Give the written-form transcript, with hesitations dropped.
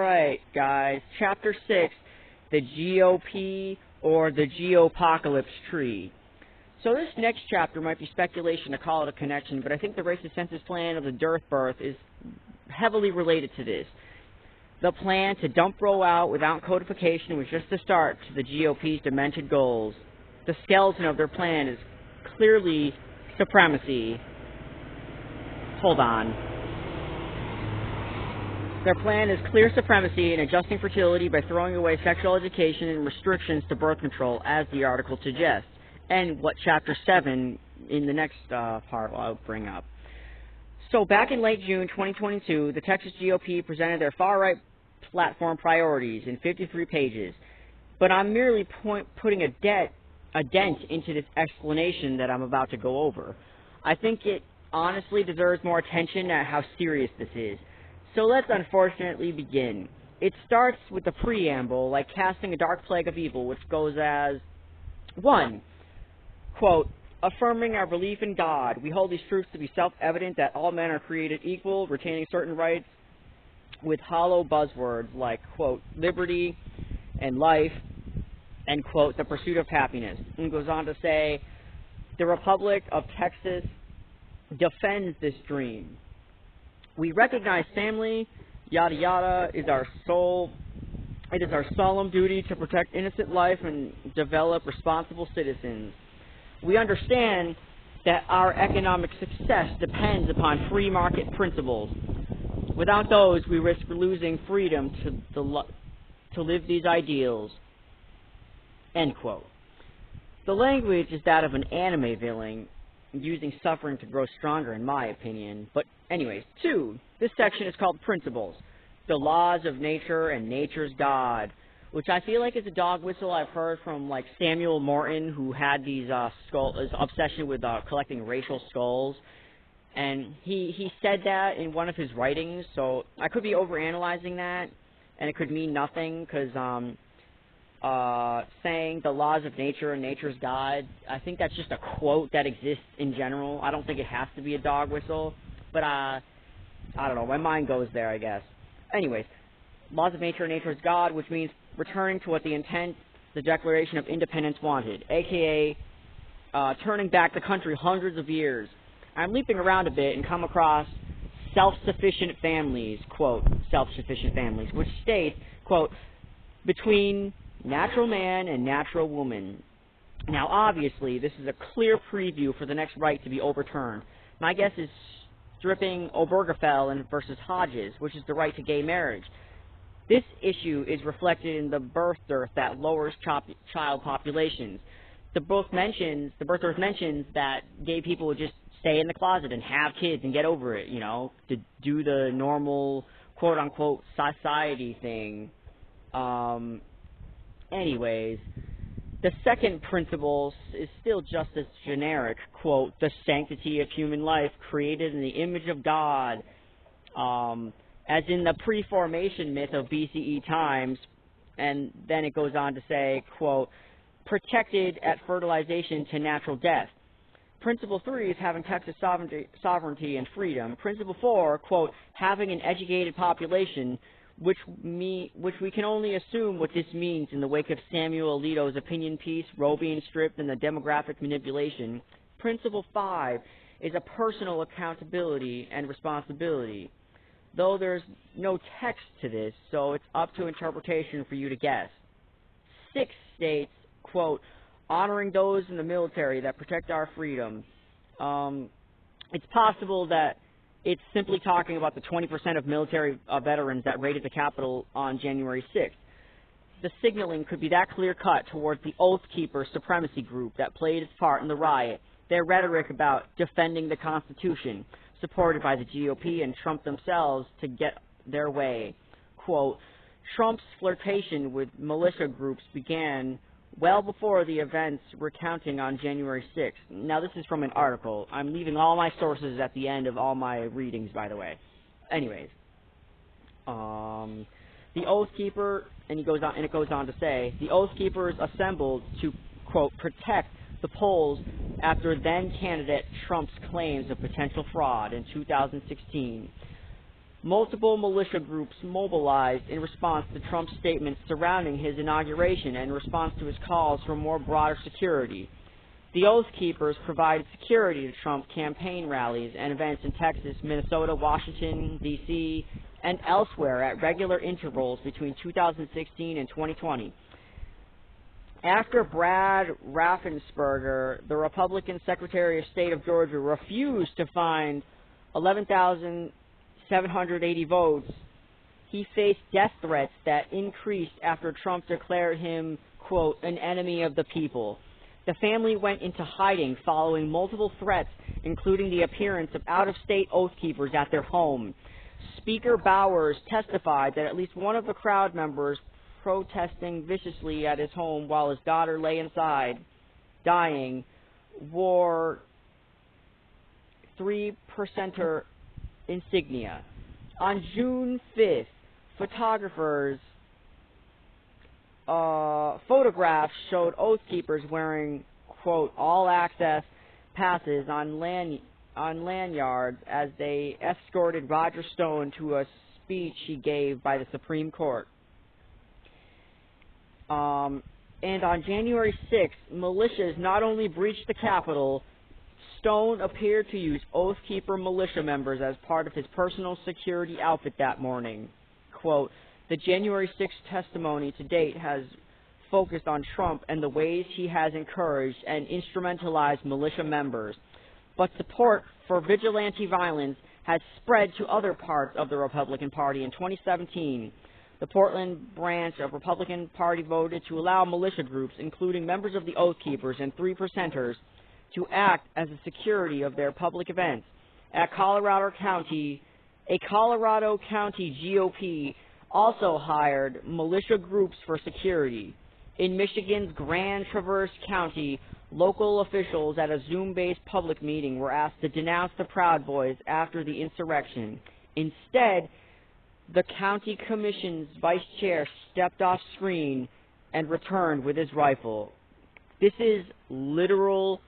Alright, guys. Chapter 6, the GOP or the G.O.Pocalypse tree. So this next chapter might be speculation to call it a connection, but I think the racist census plan of the dearth birth is heavily related to this. The plan to dump roll out without codification was just the start to the GOP's demented goals. The skeleton of their plan is clearly supremacy. Hold on. Their plan is clear supremacy in adjusting fertility by throwing away sexual education and restrictions to birth control, as the article suggests, and what Chapter 7 in the next part I'll bring up. So back in late June 2022, the Texas GOP presented their far-right platform priorities in 53 pages, but I'm merely putting a dent into this explanation that I'm about to go over. I think it honestly deserves more attention at how serious this is. So let's unfortunately begin. It starts with the preamble, like casting a dark plague of evil, which goes as 1. Quote, affirming our belief in God, we hold these truths to be self-evident that all men are created equal, retaining certain rights, with hollow buzzwords like, quote, liberty and life, and, quote, the pursuit of happiness. And goes on to say, the Republic of Texas defends this dream. We recognize family, yada yada, is our soul. It is our solemn duty to protect innocent life and develop responsible citizens. We understand that our economic success depends upon free market principles. Without those, we risk losing freedom to live these ideals. End quote. The language is that of an anime villain, using suffering to grow stronger, in my opinion. But anyways, 2, this section is called Principles, the laws of nature and nature's God, which I feel like is a dog whistle I've heard from, like, Samuel Morton, who had these his obsession with collecting racial skulls, and he said that in one of his writings, so I could be overanalyzing that, and it could mean nothing, because saying the laws of nature and nature's God, I think that's just a quote that exists in general. I don't think it has to be a dog whistle, but I don't know, my mind goes there, I guess. Anyways, laws of nature and nature's God, which means returning to what the intent, the Declaration of Independence wanted, aka turning back the country hundreds of years. I'm leaping around a bit and come across self-sufficient families, quote, self-sufficient families, which state, quote, between natural man and natural woman. Now, obviously, this is a clear preview for the next right to be overturned. My guess is stripping Obergefell versus Hodges, which is the right to gay marriage. This issue is reflected in the birth dearth that lowers child populations. The birth dearth mentions that gay people would just stay in the closet and have kids and get over it, you know, to do the normal, quote-unquote, society thing. Anyways, the second principle is still just as generic, quote, the sanctity of human life created in the image of God, as in the pre-formation myth of BCE times, and then it goes on to say, quote, protected at fertilization to natural death. Principle 3 is having Texas sovereignty and freedom. Principle 4, quote, having an educated population, which we can only assume what this means in the wake of Samuel Alito's opinion piece, Roe being stripped, and the demographic manipulation. Principle 5 is a personal accountability and responsibility, though there's no text to this, so it's up to interpretation for you to guess. 6 states, quote, honoring those in the military that protect our freedom. It's possible that it's simply talking about the 20% of military veterans that raided the Capitol on January 6th. The signaling could be that clear-cut towards the Oath Keepers supremacy group that played its part in the riot, their rhetoric about defending the Constitution, supported by the GOP and Trump themselves to get their way. Quote, Trump's flirtation with militia groups began well before the events recounting on January 6th. Now, this is from an article. I'm leaving all my sources at the end of all my readings, by the way. Anyways, the Oath Keeper, and it goes on to say, the Oath Keepers assembled to, quote, protect the polls after then-candidate Trump's claims of potential fraud in 2016. multiple militia groups mobilized in response to Trump's statements surrounding his inauguration and in response to his calls for more broader security. The Oath Keepers provided security to Trump campaign rallies and events in Texas, Minnesota, Washington, D.C., and elsewhere at regular intervals between 2016 and 2020. After Brad Raffensperger, the Republican Secretary of State of Georgia, refused to find 11,780 votes, he faced death threats that increased after Trump declared him, quote, an enemy of the people. The family went into hiding following multiple threats, including the appearance of out-of-state Oath Keepers at their home. Speaker Bowers testified that at least one of the crowd members protesting viciously at his home while his daughter lay inside, dying, wore 3%er insignia. On June 5th, photographs showed Oath Keepers wearing, quote, all-access passes on lanyards as they escorted Roger Stone to a speech he gave by the Supreme Court. And on January 6th, militias not only breached the Capitol, Stone appeared to use Oath Keeper militia members as part of his personal security outfit that morning. Quote, the January 6th testimony to date has focused on Trump and the ways he has encouraged and instrumentalized militia members, but support for vigilante violence has spread to other parts of the Republican Party. In 2017, the Portland branch of Republican Party voted to allow militia groups, including members of the Oath Keepers and 3%ers, to act as a security of their public events. A Colorado County GOP also hired militia groups for security. In Michigan's Grand Traverse County, local officials at a Zoom-based public meeting were asked to denounce the Proud Boys after the insurrection. Instead, the county commission's vice chair stepped off screen and returned with his rifle. This is literal